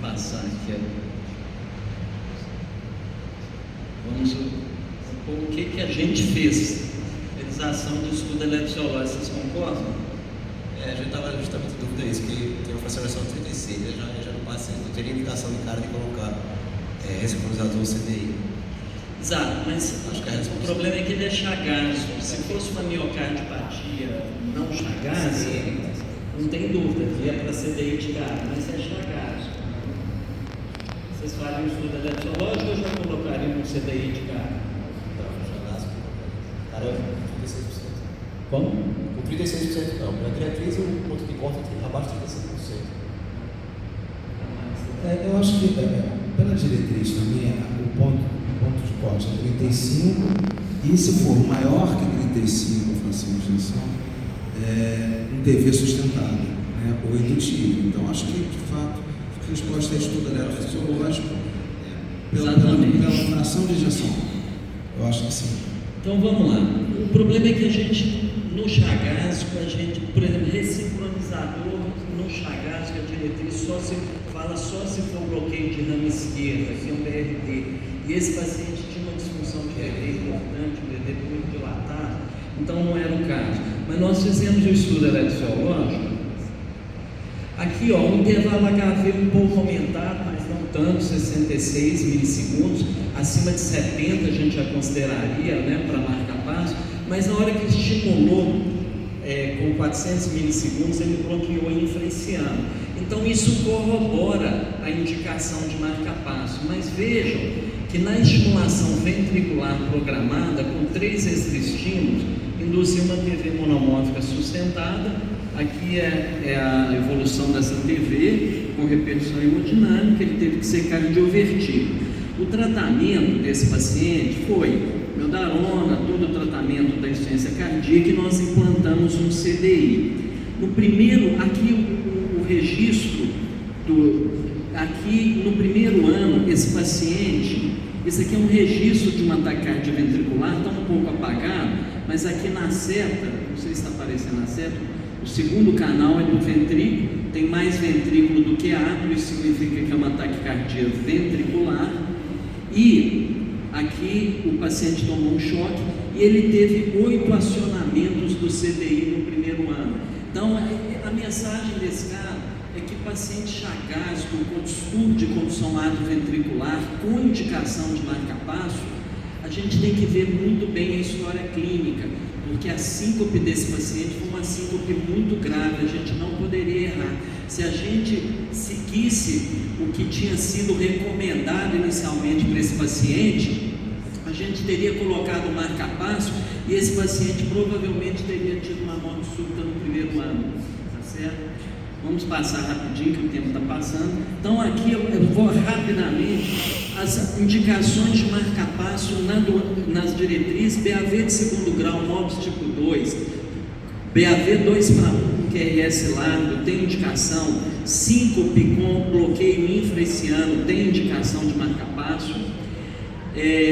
passar aqui. Vamos o que a gente fez. Realização de estudo eletrofisiológico, vocês concordam? A gente estava justamente em dúvida isso, que tem uma fracionação 36, já no paciente não teria indicação de cara de colocar resincronizador CDI. Exato, mas Acho que o problema é que ele é Chagas. Se fosse uma miocardiopatia não Chagas, não tem dúvida, que é para CDI de cara, mas é Chagas. Vocês fariam um estudo eletrológico ou já colocariam um CDI de cara? Então, Chagas, cara, 36%. Como? Com 36% não. Pela diretriz, o ponto de corte é abaixo de 35%. Eu acho que pela diretriz também, o ponto de corte é 35, e se for maior que 35 a fração de injeção, um TV sustentado, né, ou indutivo. Então, acho que, de fato, a resposta é estudo eletrofisiológico pela fração de injeção. Eu acho que sim. Então, vamos lá. O problema é que a gente, no chagásico, por exemplo, ressincronizador no chagásico, a diretriz fala só se for bloqueio de rama esquerda, que é um BRD, e esse paciente tinha uma disfunção de BD importante, um BD muito dilatado, então não era o caso. Mas nós fizemos o estudo eletrofisiológico. Aqui, o intervalo HV um pouco aumentado, mas não tanto, 66 milissegundos, acima de 70 a gente já consideraria, né, para marca-passo, mas na hora que estimulou com 400 milissegundos, ele bloqueou infraiciano. Então isso corrobora a indicação de marca-passo, mas vejam que na estimulação ventricular programada, com 3 extra-estímulos, induziu uma TV monomórfica sustentada. Aqui é a evolução dessa TV, com repetição hemodinâmica, ele teve que ser cardiovertido. O tratamento desse paciente foi meldarona, todo o tratamento da insuficiência cardíaca, e nós implantamos um CDI. No primeiro, aqui o registro, aqui no primeiro ano, esse paciente, esse aqui é um registro de um ataque cardíaco ventricular, está um pouco apagado, mas aqui na seta, não sei se está aparecendo na seta, o segundo canal é do ventrículo, tem mais ventrículo do que átrio, isso significa que é um ataque cardíaco ventricular, e aqui o paciente tomou um choque e ele teve 8 acionamentos do CDI no primeiro ano. Então, a mensagem desse caso é que paciente chagásico com distúrbio de condução atrioventricular com indicação de marca-passo, a gente tem que ver muito bem a história clínica, porque a síncope desse paciente foi uma síncope muito grave, a gente não poderia errar. Se a gente seguisse o que tinha sido recomendado inicialmente para esse paciente, a gente teria colocado o marca-passo e esse paciente provavelmente teria tido uma morte súbita no primeiro ano, tá certo? Vamos passar rapidinho, que o tempo está passando. Então aqui eu vou rapidamente as indicações de marca-passo nas diretrizes. BAV de segundo grau, MOBS tipo 2, BAV 2/1, QRS largo, tem indicação. Síncope com bloqueio infraiciano, tem indicação de marca-passo.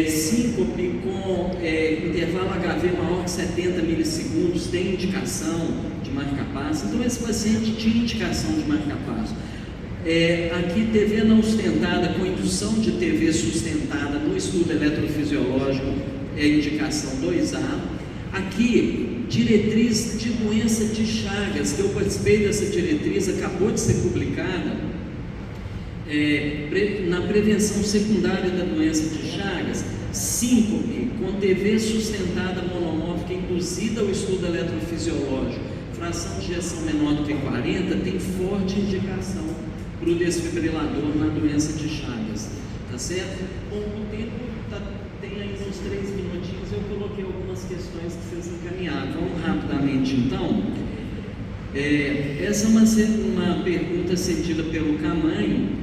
Síncope com intervalo HV maior que 70 milissegundos, tem indicação de marca-passo. Então esse paciente tinha indicação de marca-passo. Aqui TV não sustentada com indução de TV sustentada no estudo eletrofisiológico, indicação 2A. Aqui, diretriz de doença de Chagas, que eu participei dessa diretriz, acabou de ser publicada, na prevenção secundária da doença de Chagas, síncope com TV sustentada monomórfica induzida ao estudo eletrofisiológico, fração de ejeção menor do que 40, tem forte indicação para o desfibrilador na doença de Chagas, tá certo? Bom, o tempo tem aí uns 3 minutinhos, eu coloquei algumas questões que vocês encaminharam. Vamos rapidamente então. Essa é uma pergunta cedida pelo Camanho.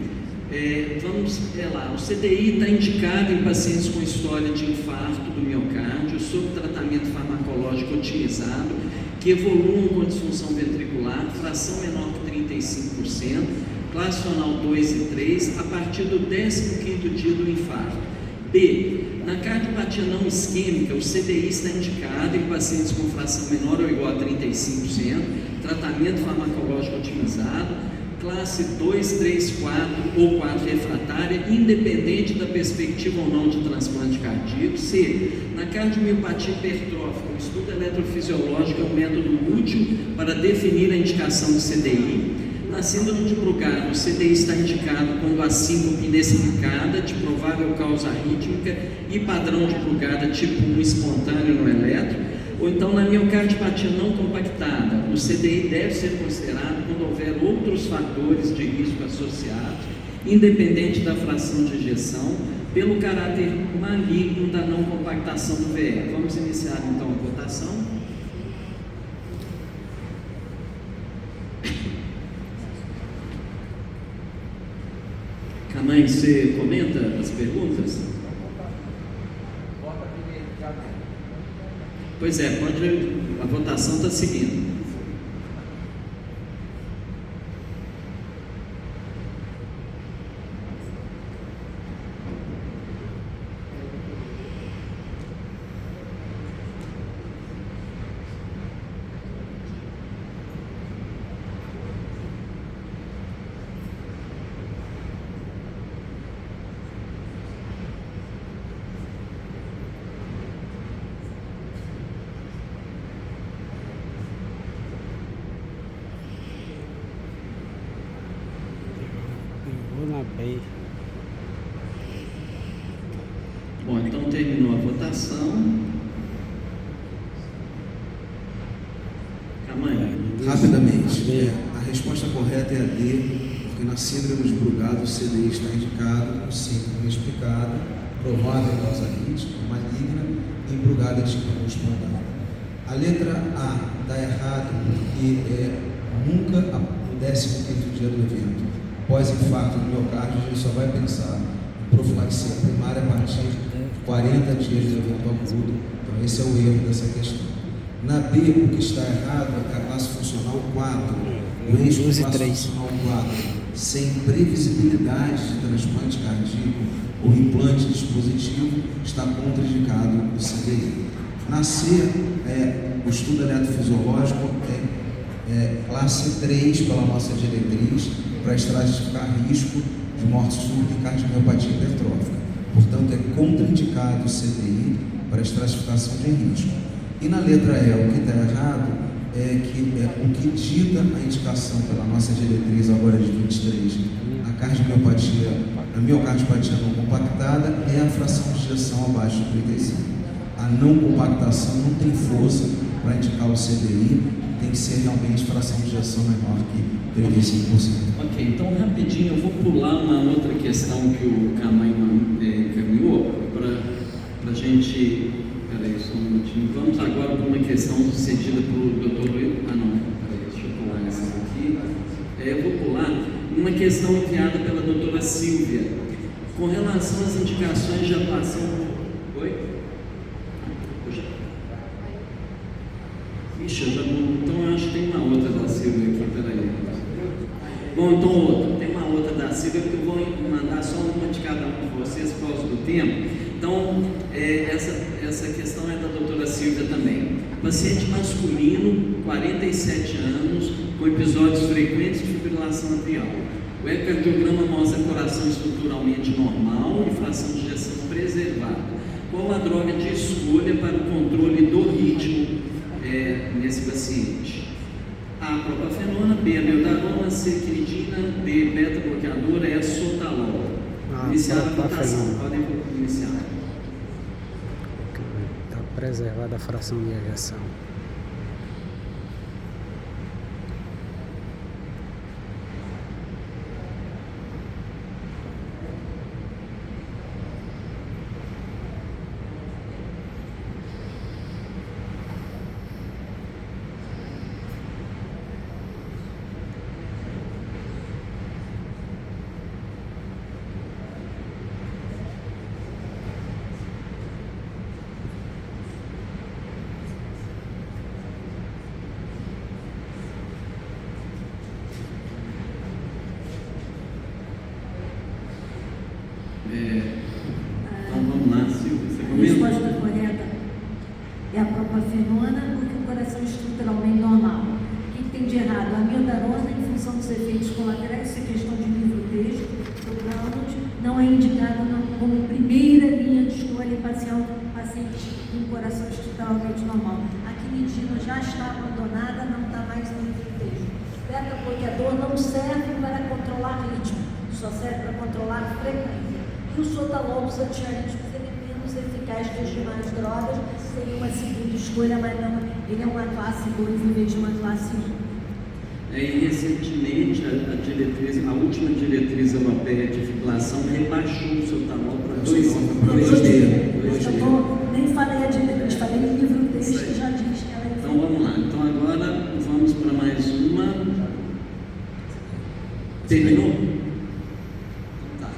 Vamos lá. O CDI está indicado em pacientes com história de infarto do miocárdio, sob tratamento farmacológico otimizado, que evoluam com disfunção ventricular, fração menor que 35%, classe funcional 2 e 3, a partir do 15º dia do infarto. B. Na cardiopatia não isquêmica, o CDI está indicado em pacientes com fração menor ou igual a 35%, tratamento farmacológico otimizado, classe 2, 3, 4 ou 4 refratária, independente da perspectiva ou não de transplante cardíaco. C. Na cardiomiopatia hipertrófica, o estudo eletrofisiológico é um método útil para definir a indicação de CDI. Na síndrome de Brugado, o CDI está indicado quando a síncope inexplicada, de provável causa arrítmica e padrão de Brugada tipo 1 espontâneo no eletro. Ou então, na miocardiopatia não compactada, o CDI deve ser considerado quando houver outros fatores de risco associados, independente da fração de ejeção, pelo caráter maligno da não compactação do VE. Vamos iniciar então a votação. Camães, você comenta as perguntas? Pois é, a votação está seguindo. Na B. Bom, então terminou a votação. Camães. Rapidamente, a resposta correta é a D, porque na síndrome de Brugado o CDI está indicado com síndrome explicada, provável causa arrítmica, maligna e em Brugada tipo espontânea. A letra A está errado porque nunca no 15º dia do evento. Pós-infarto do miocárdio, a gente só vai pensar em profilaxia primária a partir de 40 dias do evento agudo. Então, esse é o erro dessa questão. Na B, o que está errado é a classe funcional 4. O risco de classe funcional 4, sem previsibilidade de transplante cardíaco ou implante dispositivo, está contraindicado o CDI. Na C, o estudo eletrofisiológico é classe 3 pela nossa diretriz, para estratificar risco de morte súbita e cardiomiopatia hipertrófica. Portanto, é contraindicado o CDI para estratificação de risco. E na letra E, o que está errado é que o que dita a indicação pela nossa diretriz agora de 23, a miocardiopatia não compactada, é a fração de ejeção abaixo de 35. A não compactação não tem força para indicar o CDI, tem que ser realmente fração de ejeção menor que 35%. Ok, então rapidinho eu vou pular uma outra questão que o Camães encaminhou para a gente. Peraí, só um minutinho. Vamos agora para uma questão sucedida pelo Dr. Luiz. Peraí, deixa eu pular essa aqui. Eu vou pular uma questão enviada pela doutora Silvia. Com relação às indicações de atuação. Oi? Ixi, eu já não. Então eu acho que tem uma outra da Silvia aqui, peraí. Bom, então outra. Tem uma outra da Silvia que eu vou mandar só uma de cada um de vocês por causa do tempo. Então, essa questão é da doutora Silvia também. Paciente masculino, 47 anos, com episódios frequentes de fibrilação atrial. O ecocardiograma mostra coração estruturalmente normal e fração de ejeção preservada. Qual a droga de escolha para o controle do ritmo nesse paciente? A propafenona, B, amiodarona, C, quiridina, D, beta-bloqueadora, E, sotalol. Iniciar a votação. Podem iniciar. Está preservada a fração de ejeção. Então vamos lá, Silvia, você A comenta? resposta correta é a propafenona, porque o coração é estruturalmente normal. O que tem de errado? A amiodarona, em função dos efeitos colaterais como primeira linha de escolha em pacientes com coração estruturalmente normal. A quinidina já está abandonada, não está mais no livro. O beta-bloqueador não serve para controlar ritmo, só serve para controlar frequência. E o sotalol dos antiarrítmicos, ele é menos eficaz que as demais drogas, seria uma segunda escolha, mas não, ele é uma classe 2 em vez de uma classe 1. E recentemente a última diretriz europeia de fibrilação rebaixou o sotalol para 2,5. Nem falei a diretriz, falei no livro texto que já diz que ela é. Então vamos lá. Então agora vamos para mais uma. Terminou? Tá.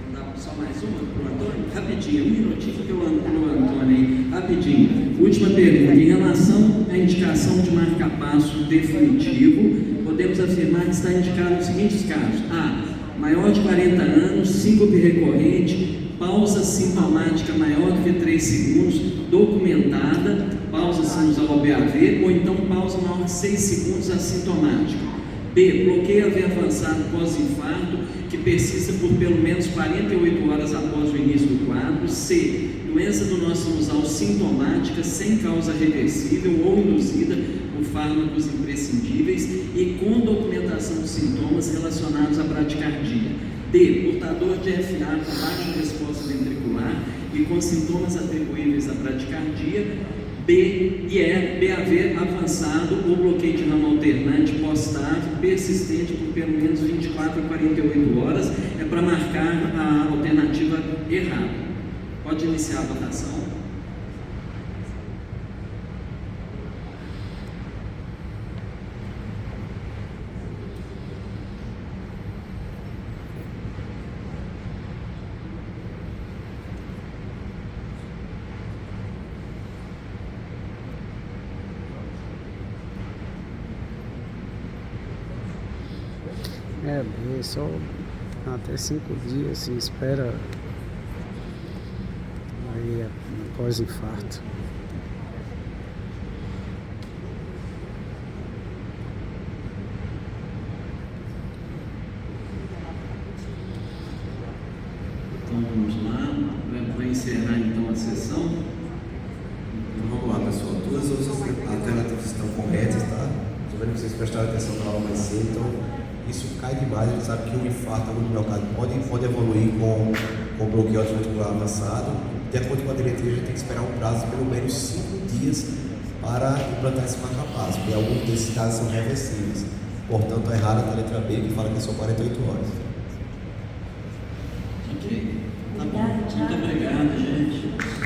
Não dá só mais uma para o Antônio? Rapidinho, um minutinho que eu ando para o Antônio aí. Rapidinho. Última pergunta. Em relação à indicação de marca-passo definitivo, podemos afirmar que está indicado nos seguintes casos: A. Maior de 40 anos, síncope recorrente, pausa sintomática maior do que 3 segundos, documentada, pausa sinusal BAV, ou então pausa maior de 6 segundos assintomática. B. Bloqueio AV avançado pós-infarto, que persista por pelo menos 48 horas após o início do quadro. C. Doença do nó sinusal sintomática, sem causa reversível ou induzida por fármacos imprescindíveis e com documentação de sintomas relacionados à bradicardia. D. Portador de FA com baixa resposta ventricular e com sintomas atribuíveis à bradicardia. B e E, BAV avançado ou bloqueio de ramo alternante pós-TAV persistente por pelo menos 24 a 48 horas, é para marcar a alternativa errada. Pode iniciar a votação. Só até 5 dias se espera aí após infarto. Então vamos lá, vai encerrar então a sessão. Então vamos lá, pessoal. Todas as outras alternativas estão corretas, tá? Estou vendo que vocês prestaram atenção na aula mais cedo, então isso cai demais. A gente sabe que o infarto no miocárdio pode evoluir com bloqueio ventricular avançado. De acordo com a diretriz, a gente tem que esperar um prazo de pelo menos 5 dias para implantar esse marca-passo, porque alguns desses casos são reversíveis. Portanto, é errada a letra B, que fala que são 48 horas. Ok. Tá bom. Muito obrigado, gente.